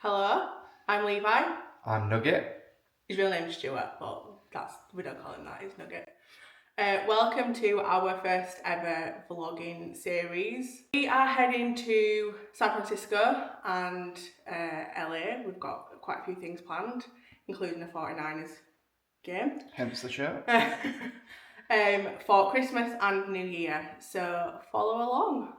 Hello, I'm Levi. I'm Nugget. His real name's Stuart, but we don't call him that, he's Nugget. Welcome to our first ever vlogging series. We are heading to San Francisco and LA. We've got quite a few things planned, including a 49ers game. Hence the shirt. For Christmas and New Year, so follow along.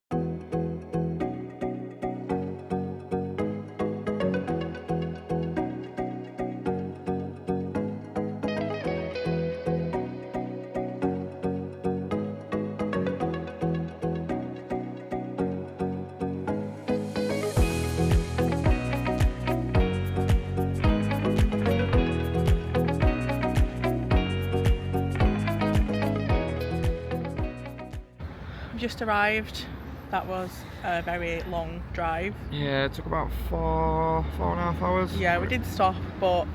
Just arrived. That was a very long drive. Yeah, it took about four and a half hours. Yeah, we did stop, but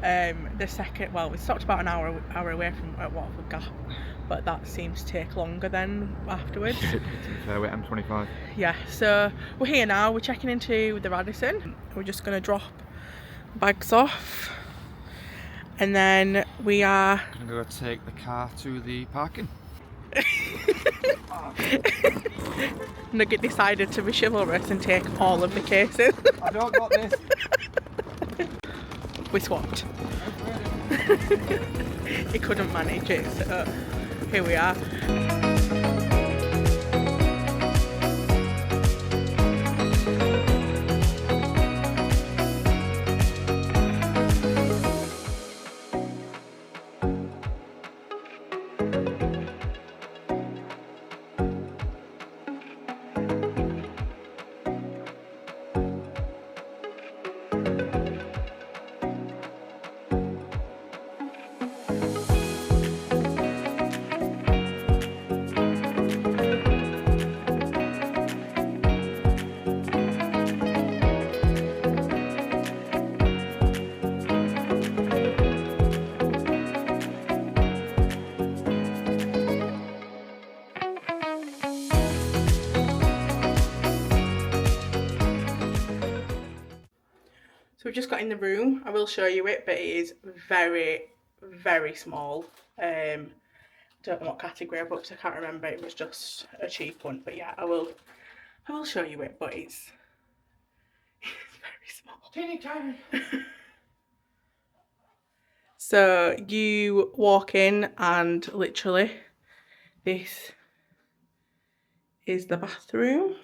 we stopped about an hour away from Watford Gap, but that seems to take longer then afterwards. To be fair, we're M25. Yeah, so we're here now. We're checking into the Radisson. We're just gonna drop bags off, and then we are Gonna go take the car to the parking. Nugget decided to be chivalrous and take all of the cases. I don't got this. We swapped. He couldn't manage it, so here we are. So we've just got in the room. I will show you it, but it is very, very small. Don't know what category I booked, I can't remember. It was just a cheap one, but yeah, I will show you it, but it's very small. Teeny tiny. So you walk in and literally this is the bathroom.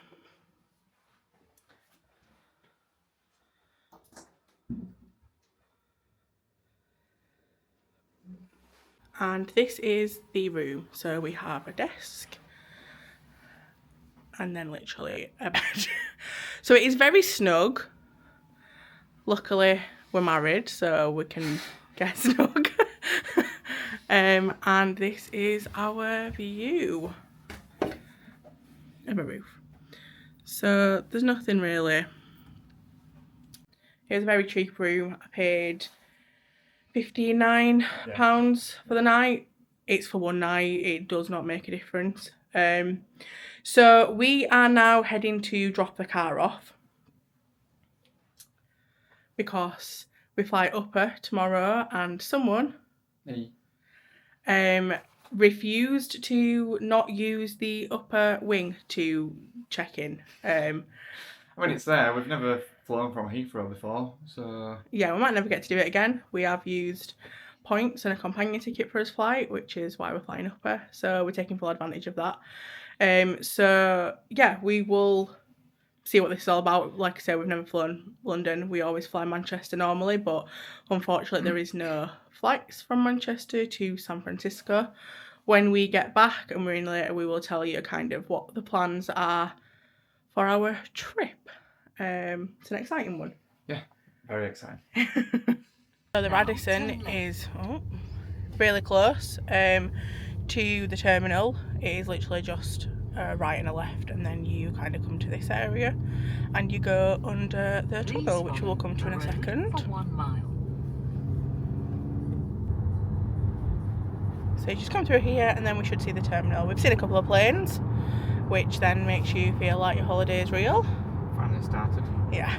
And this is the room. So we have a desk and then literally a bed. So it is very snug. Luckily we're married, so we can get snug. And this is our view of a roof. So there's nothing really. It was a very cheap room. I paid £59 for the night. It's for one night. It does not make a difference. So we are now heading to drop the car off because we fly upper tomorrow, and someone refused to not use the upper wing to check in. I mean, it's there. We've never flown from Heathrow before, so yeah, we might never get to do it again. We have used points and a companion ticket for his flight, which is why we're flying upper, so we're taking full advantage of that. So yeah, we will see what this is all about. Like I said, we've never flown London. We always fly Manchester normally, but unfortunately there is no flights from Manchester to San Francisco. When we get back and we're in later, we will tell you kind of what the plans are for our trip. It's an exciting one. yeah, very exciting. So the Radisson is really close to the terminal. It is literally just a right and a left, and then you kind of come to this area and you go under the tunnel, which we'll come to in a second. So you just come through here and then we should see the terminal. We've seen a couple of planes, which then makes you feel like your holiday is real. Finally started. Yeah.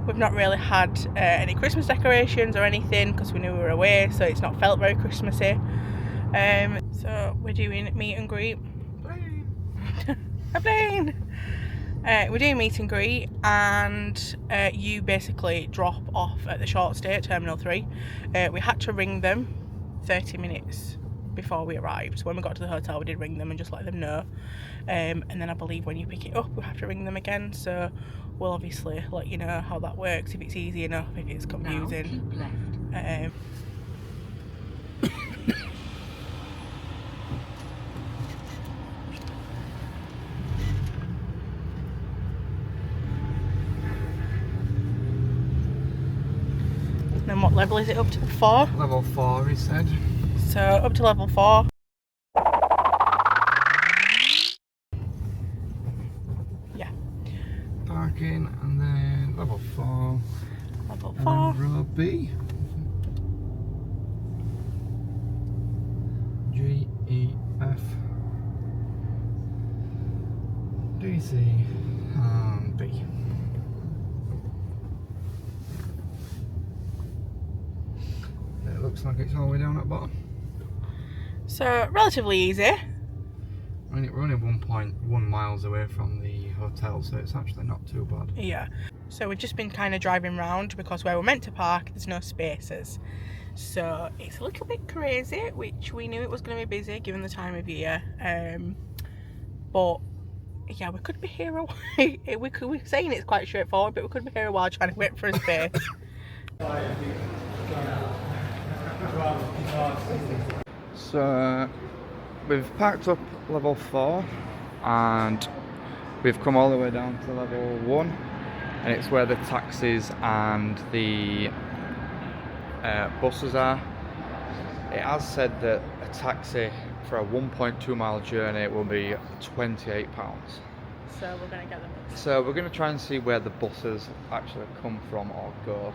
We've not really had any Christmas decorations or anything because we knew we were away, so it's not felt very Christmassy. So we're doing meet and greet. A plane! We're doing meet and greet, and you basically drop off at the short stay at Terminal 3. We had to ring them 30 minutes before we arrived. So when we got to the hotel, we did ring them and just let them know. And then I believe when you pick it up, we have to ring them again. So we'll obviously let you know how that works, if it's easy enough, if it's confusing. Then what level is it up to? 4? Level 4, he said. So up to level 4. Yeah. Parking, and then level 4. Level And 4. then row B. G, E, F, D, C, and B. It looks like it's all the way down at the bottom. So relatively easy. I mean, we're only 1.1 miles away from the hotel, so it's actually not too bad. Yeah. So we've just been kind of driving round because where we're meant to park, there's no spaces. So it's a little bit crazy, which we knew it was going to be busy given the time of year. But yeah, we could be here a while. We're saying it's quite straightforward, but we could be here a while trying to wait for a space. So we've parked up level 4 and we've come all the way down to level 1, and it's where the taxis and the buses are. It has said that a taxi for a 1.2 mile journey will be £28. So we're going to get them. So we're going to try and see where the buses actually come from or go.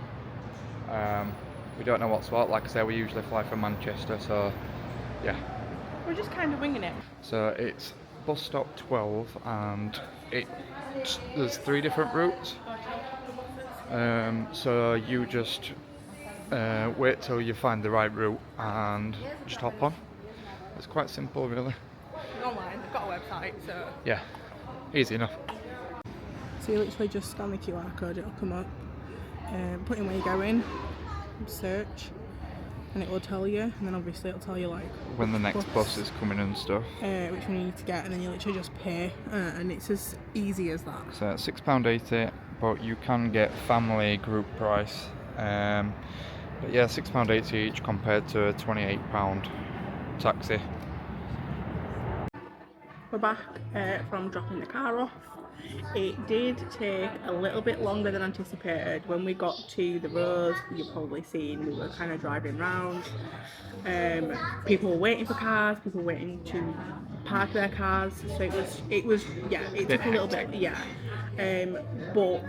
We don't know what's what. Like I say, we usually fly from Manchester, so yeah. We're just kind of winging it. So it's bus stop 12, and there's 3 different routes. So you just wait till you find the right route and just hop on. It's quite simple, really. It's online. They've got a website, so Yeah, easy enough. so you literally just scan the QR code. It'll come up. Put in where you're going. Search. And it will tell you, and then obviously it'll tell you like When the next bus is coming and stuff. which one you need to get, and then you literally just pay, and it's as easy as that. So it's £6.80, but you can get family group price. But yeah, £6.80 each compared to a £28 taxi. We're back from dropping the car off. It did take a little bit longer than anticipated. When we got to the road, you've probably seen we were kind of driving round. People were waiting for cars, people were waiting to park their cars. So it was it took a little bit, but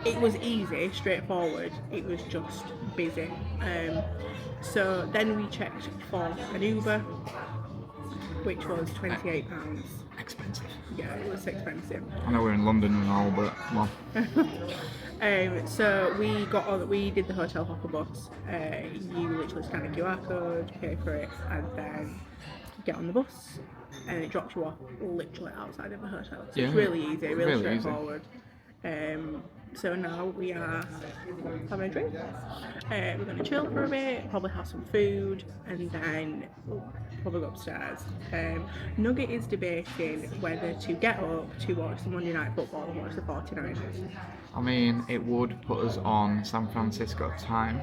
it was easy, straightforward. It was just busy. So then we checked for an Uber, which was £28. Expensive. Yeah, it was expensive. I know we're in London and all, but come on. So we did the hotel hopper bus. You literally scan a QR code, pay for it, and then get on the bus, and it drops you off literally outside of the hotel. So it's really easy, really straightforward. So now we are having a drink. We're going to chill for a bit, probably have some food, and then we'll probably go upstairs. Nugget is debating whether to get up to watch the Monday night football and watch the 49ers. I mean, it would put us on San Fransisco time,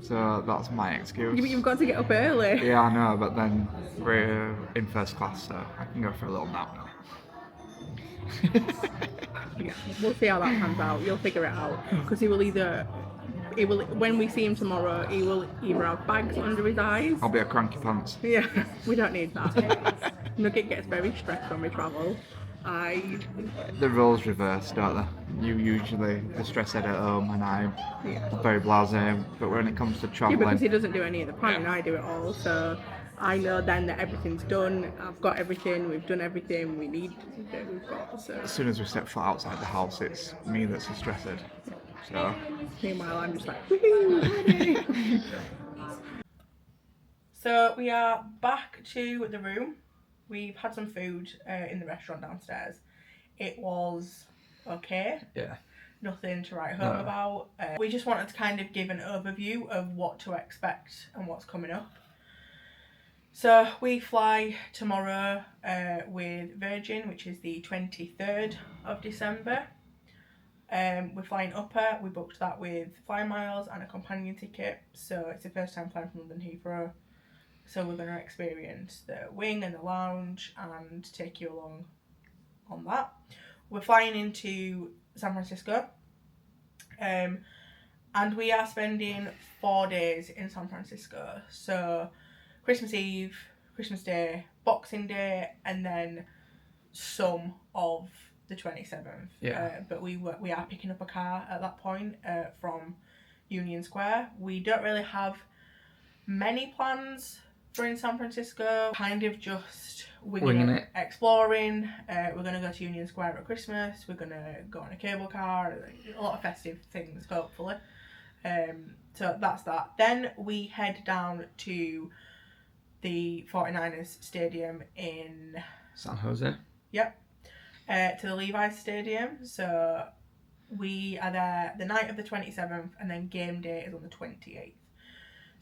so that's my excuse. You've got to get up early. Yeah, I know, but then we're in first class, so I can go for a little nap now. Yeah, we'll see how that pans out. You'll figure it out, because when we see him tomorrow, he will either have bags under his eyes. I'll be a cranky pants. Yeah, we don't need that. Nugget gets very stressed when we travel. The roles reverse, don't they? You usually the stress head at home, and I'm very blasé. But when it comes to travelling, because he doesn't do any of the planning, I do it all. So I know then that everything's done. I've got everything. We've done everything we need that we've got. So as soon as we step foot outside the house, it's me that's the stress head. So Meanwhile, I'm just like, woohoo, So we are back to the room. We've had some food in the restaurant downstairs. It was okay. yeah. Nothing to write home about. We just wanted to kind of give an overview of what to expect and what's coming up. So we fly tomorrow with Virgin, which is the 23rd of December. We're flying upper. We booked that with Fly Miles and a companion ticket. So it's the first time flying from London Heathrow. So we're going to experience the wing and the lounge and take you along on that. We're flying into San Francisco. And we are spending 4 days in San Francisco. So Christmas Eve, Christmas Day, Boxing Day, and then some of the 27th. Yeah. But we are picking up a car at that point from Union Square. We don't really have many plans for in San Francisco. Kind of just winging it, exploring. We're going to go to Union Square at Christmas. We're going to go on a cable car. A lot of festive things, hopefully. So that's that. Then we head down to the 49ers Stadium in San Jose. Yep. To the Levi's Stadium. So we are there the night of the 27th, and then game day is on the 28th.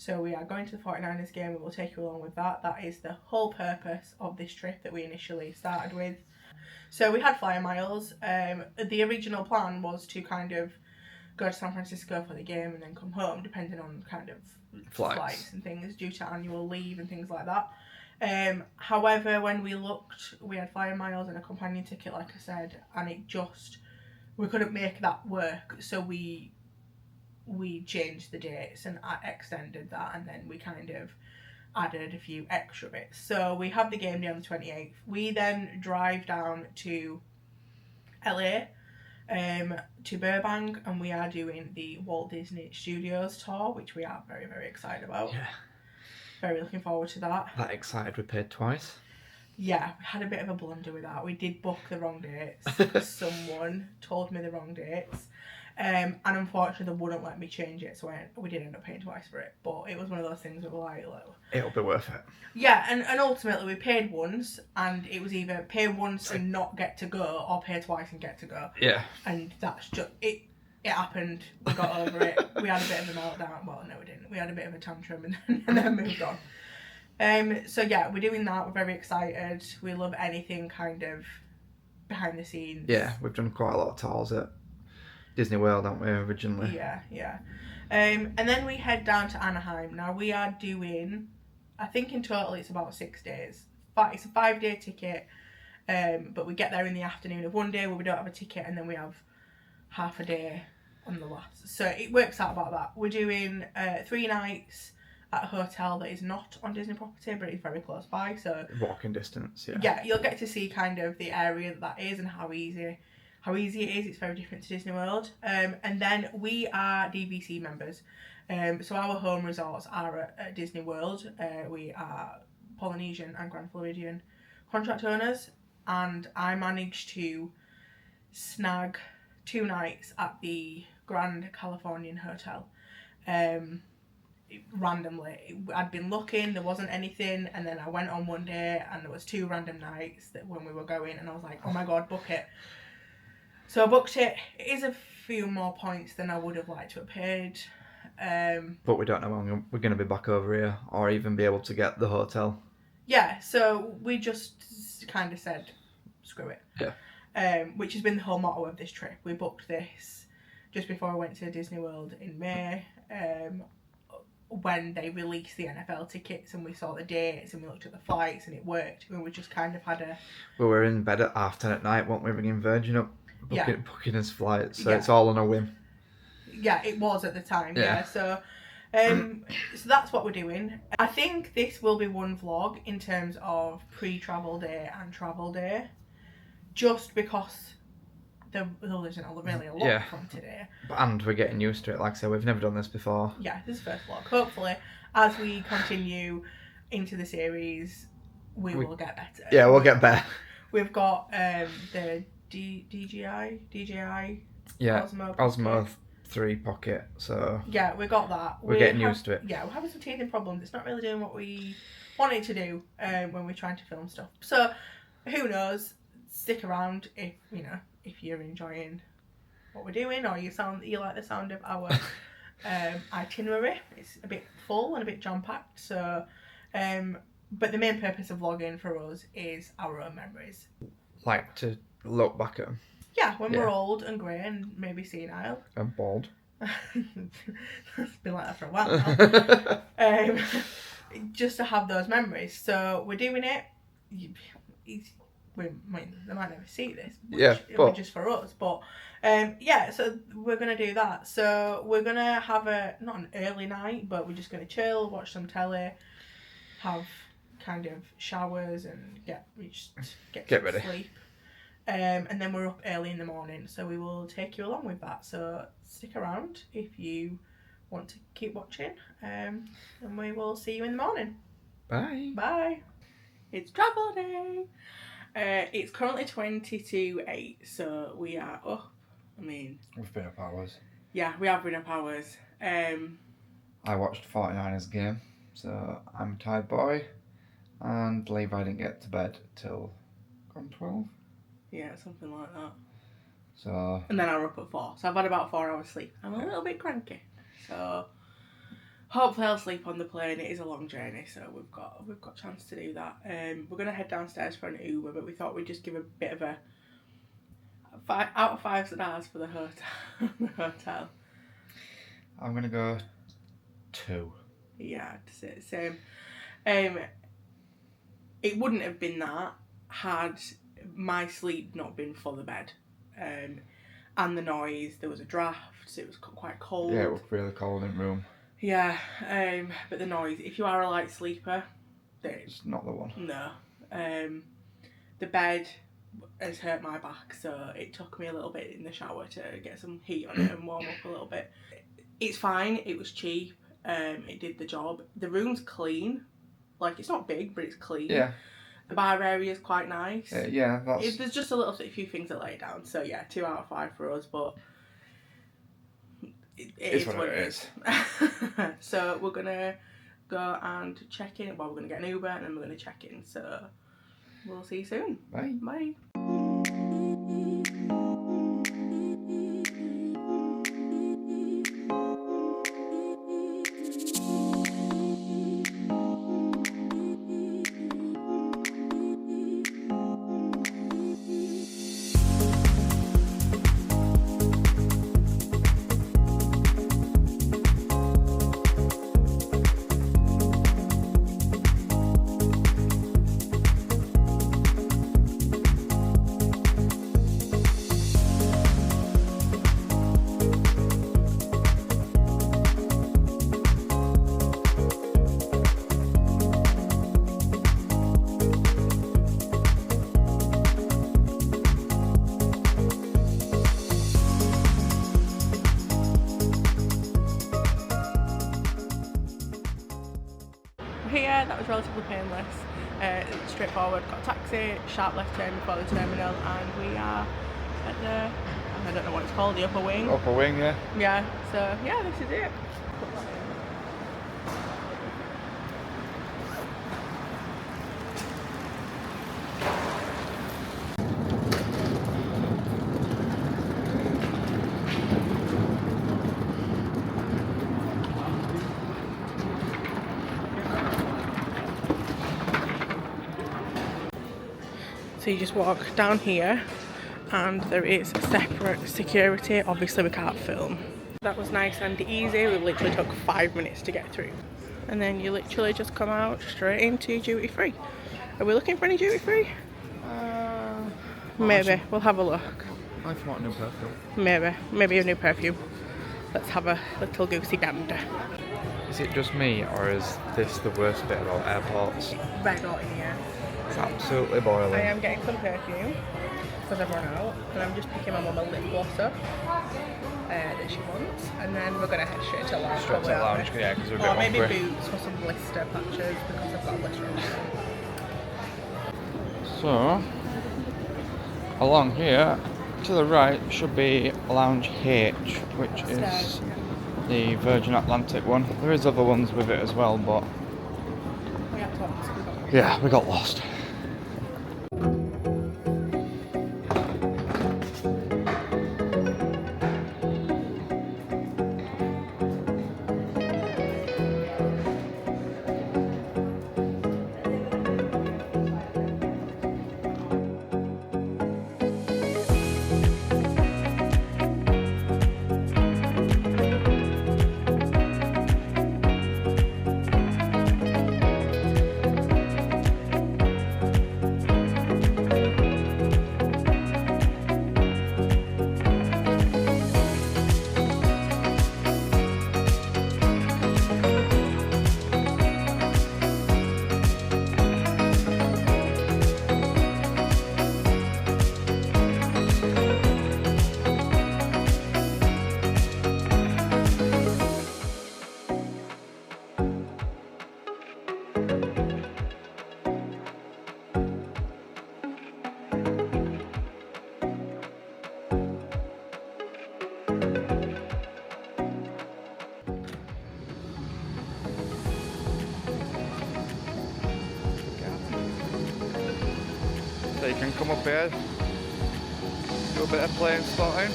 So we are going to the 49ers game. We will take you along with that. That is the whole purpose of this trip that we initially started with. So we had Flyer Miles. The original plan was to kind of go to San Francisco for the game and then come home, depending on kind of flights and things due to annual leave and things like that. However, when we looked, we had Flyer Miles and a companion ticket, like I said, and we couldn't make that work. So we changed the dates and extended that, and then we kind of added a few extra bits. So we have the game day on the 28th. We then drive down to LA, to Burbank, and we are doing the Walt Disney Studios tour, which we are very, very excited about. Yeah. Very looking forward to that. That excited we paid twice. Yeah, we had a bit of a blunder with that. We did book the wrong dates. Someone told me the wrong dates. And unfortunately they wouldn't let me change it, so we did end up paying twice for it. But it was one of those things that were like, it'll be worth it. Yeah, and ultimately we paid once, and it was either pay once and not get to go, or pay twice and get to go. Yeah. And that's just it. It happened. We got over it. We had a bit of a meltdown. Well, no, we didn't. We had a bit of a tantrum and then moved on. So yeah, we're doing that. We're very excited. We love anything kind of behind the scenes. Yeah, we've done quite a lot of tours at Disney World, haven't we, originally? Yeah. And then we head down to Anaheim. Now we are doing, I think in total it's about 6 days. But it's a 5-day ticket. But we get there in the afternoon of one day where we don't have a ticket, and then we have half a day on the last. So it works out about that. We're doing 3 nights at a hotel that is not on Disney property, but it's very close by. So walking distance, yeah. Yeah, you'll get to see kind of the area that is and how easy it is. It's very different to Disney World. And then we are DVC members. So our home resorts are at Disney World. We are Polynesian and Grand Floridian contract owners, and I managed to snag 2 nights at the Grand Californian Hotel. Randomly, I'd been looking, there wasn't anything, and then I went on one day and there was 2 random nights that when we were going, and I was like, oh my god, book it. So I booked it. It is a few more points than I would have liked to have paid. But we don't know when we're going to be back over here or even be able to get the hotel. Yeah, so we just kind of said, screw it. Yeah. Which has been the whole motto of this trip. We booked this just before I went to Disney World in May, when they released the NFL tickets, and we saw the dates and we looked at the flights and it worked. And we just kind of had a... We were in bed at 10:30 at night, weren't we, ringing Virgin up, booking his flights, so it's all on a whim. Yeah, it was at the time, yeah. So that's what we're doing. I think this will be one vlog in terms of pre-travel day and travel day, just because there isn't really a lot from today. And we're getting used to it. Like I said, we've never done this before. Yeah, this is the first vlog. Hopefully, as we continue into the series, we will get better. Yeah, we'll get better. We've got the DJI Osmo 3 pocket, so yeah, we got that. we're getting used to it. Yeah, we're having some teething problems. It's not really doing what we want it to do when we're trying to film stuff. So who knows? Stick around if you're enjoying what we're doing, or you like the sound of our itinerary. It's a bit full and a bit jam-packed, so but the main purpose of vlogging for us is our own memories. Like to look back at them. Yeah, when we're old and grey and maybe senile. And bald. It's been like that for a while now. Just to have those memories. So we're doing it. They might never see this. But just for us. But so we're gonna do that. So we're gonna have not an early night, but we're just gonna chill, watch some telly, have kind of showers, and get some ready. sleep. And then we're up early in the morning, so we will take you along with that. So stick around if you want to keep watching, and we will see you in the morning. Bye. Bye. It's travel day. It's currently 8:22, so we are up. We've been up hours. Yeah, we have been up hours. I watched 49ers game, so I'm a tired boy, and Levi didn't get to bed till 12. Yeah, something like that. So. And then I was up at 4, so I've had about 4 hours sleep. I'm a little bit cranky, so hopefully I'll sleep on the plane. It is a long journey, so we've got a chance to do that. We're gonna head downstairs for an Uber, but we thought we'd just give a bit of a 5 out of 5 stars for the hotel. I'm gonna go 2. Yeah, same. It wouldn't have been that had my sleep not been for the bed, and the noise. There was a draft. It was quite cold. Yeah, it was really cold in the room. Yeah, but the noise. If you are a light sleeper, It's not the one. No. The bed has hurt my back, so it took me a little bit in the shower to get some heat on it and warm up a little bit. It's fine. It was cheap. It did the job. The room's clean. Like, it's not big, but it's clean. Yeah. The bar area is quite nice. Yeah, There's just a few things that lay it down. So yeah, 2 out of 5 for us, but it is what it is. So we're gonna go and check in. Well, we're gonna get an Uber and then we're gonna check in. So we'll see you soon. Bye. Bye. Here, that was relatively painless, straightforward. Got a taxi, sharp left turn before the terminal, and we are at the, I don't know what it's called, the upper wing. Upper wing, yeah. Yeah, so yeah, this is it. So you just walk down here and there is separate security. Obviously we can't film. That was nice and easy. We literally took 5 minutes to get through. And then you literally just come out straight into duty free. Are we looking for any duty free? Maybe. We'll have a look. I want a new perfume. Maybe a new perfume. Let's have a little goosey gander. Is it just me, or is this the worst bit about airports? Red hot in here. It's absolutely boiling. I am getting some perfume because I've run out, and I'm just picking my mum a lip glosser that she wants, and then we're going to head straight to the lounge. Straight to the lounge, yeah, because we're a bit Or maybe hungry. Boots for some blister patches because I've got a blister on my hand. So, along here To the right should be Lounge H, which is the Virgin Atlantic one. There is other ones with it as well, but yeah, we got lost. So you can come up here, do a bit of plane spotting.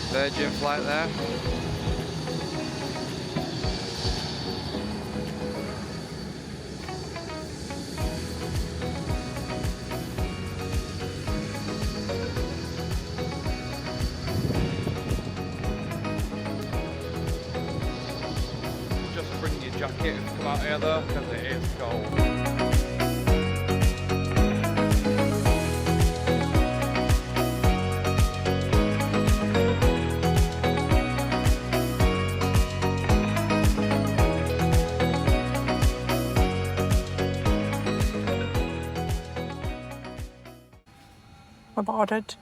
Virgin flight there. Just bring your jacket if you come out here though, because it is cold. We're boarded.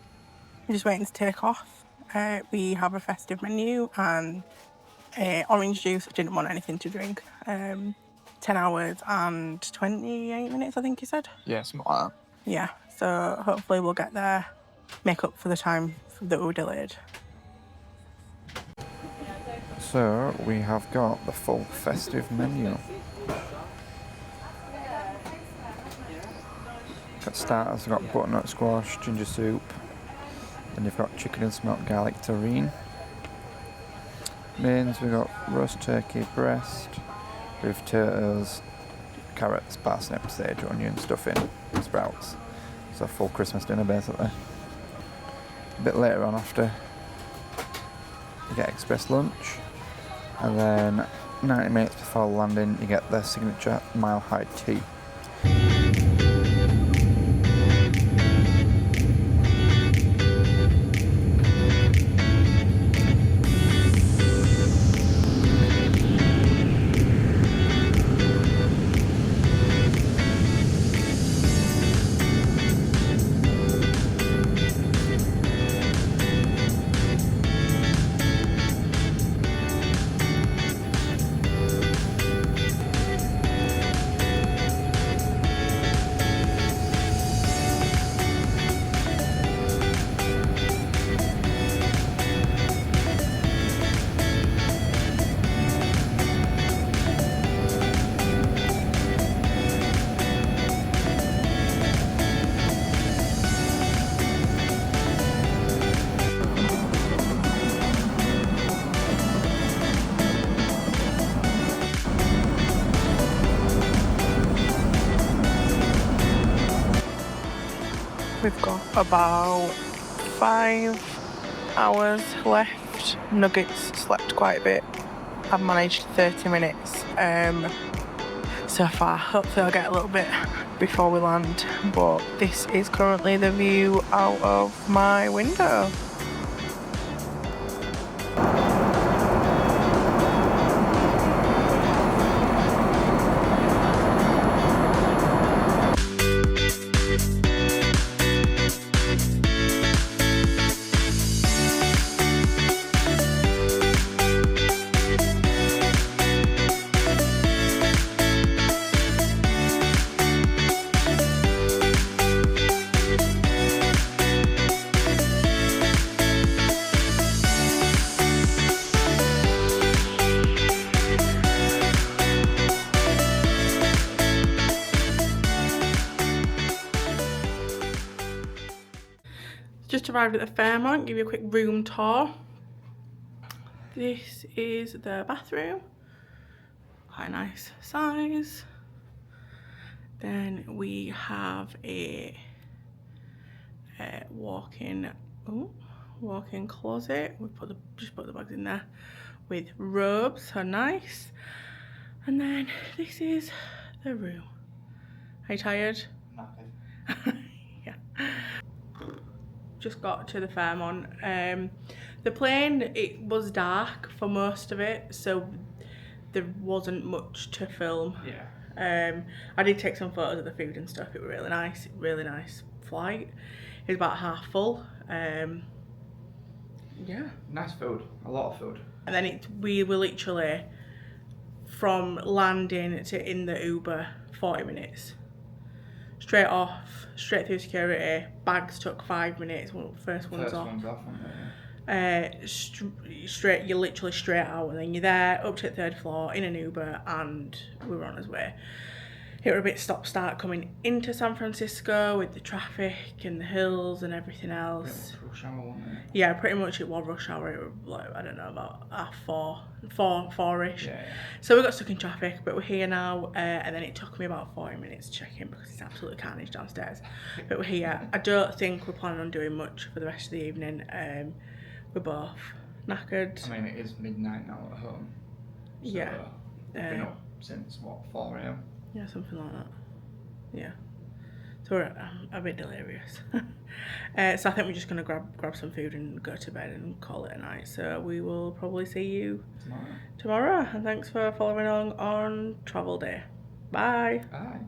We're just waiting to take off. We have a festive menu and orange juice. I didn't want anything to drink. 10 hours and 28 minutes, I think you said. Yeah, something like that. Yeah, so hopefully we'll get there, make up for the time that we were delayed. So we have got the full festive menu. Got starters, we've got butternut squash, ginger soup, then you've got chicken and smoked garlic terrine. Mains, we've got roast turkey breast with potatoes, carrots, parsnip, sage, onion, stuffing, sprouts. So a full Christmas dinner basically. A bit later on after you get express lunch, and then 90 minutes before landing you get their signature Mile High tea. We've got about 5 hours left. Nuggets slept quite a bit. I've managed 30 minutes so far. Hopefully I'll get a little bit before we land, but this is currently the view out of my window. Just arrived at the Fairmont, give you a quick room tour. This is the bathroom, quite a nice size. Then we have a walk-in closet. We just put the bags in there with robes, so nice. And then this is the room. Are you tired? Nothing. Yeah. Just got to the Fairmont. The plane, it was dark for most of it, so there wasn't much to film. Yeah. I did take some photos of the food and stuff. It was really nice flight. It was about half full. Yeah. Nice food, a lot of food. And then we were literally from landing to in the Uber 40 minutes. Straight off, straight through security. Bags took 5 minutes. First one's off. Straight, you're literally straight out, and then you're there up to the 3rd floor in an Uber, and we were on our way. It was a bit stop-start coming into San Francisco with the traffic and the hills and everything else. Rush hour, wasn't it? Yeah, pretty much it was rush hour. It was like, I don't know, about half four-ish. Yeah. So we got stuck in traffic, but we're here now, and then it took me about 40 minutes to check in because it's absolutely carnage downstairs. But we're here. I don't think we're planning on doing much for the rest of the evening. We're both knackered. I mean, it is midnight now at home. So Yeah. we've been up since, what, 4 a.m? Yeah, something like that. Yeah. So we're a bit delirious. So I think we're just going to grab some food and go to bed and call it a night. So we will probably see you tomorrow. And thanks for following along on Travel Day. Bye. Bye.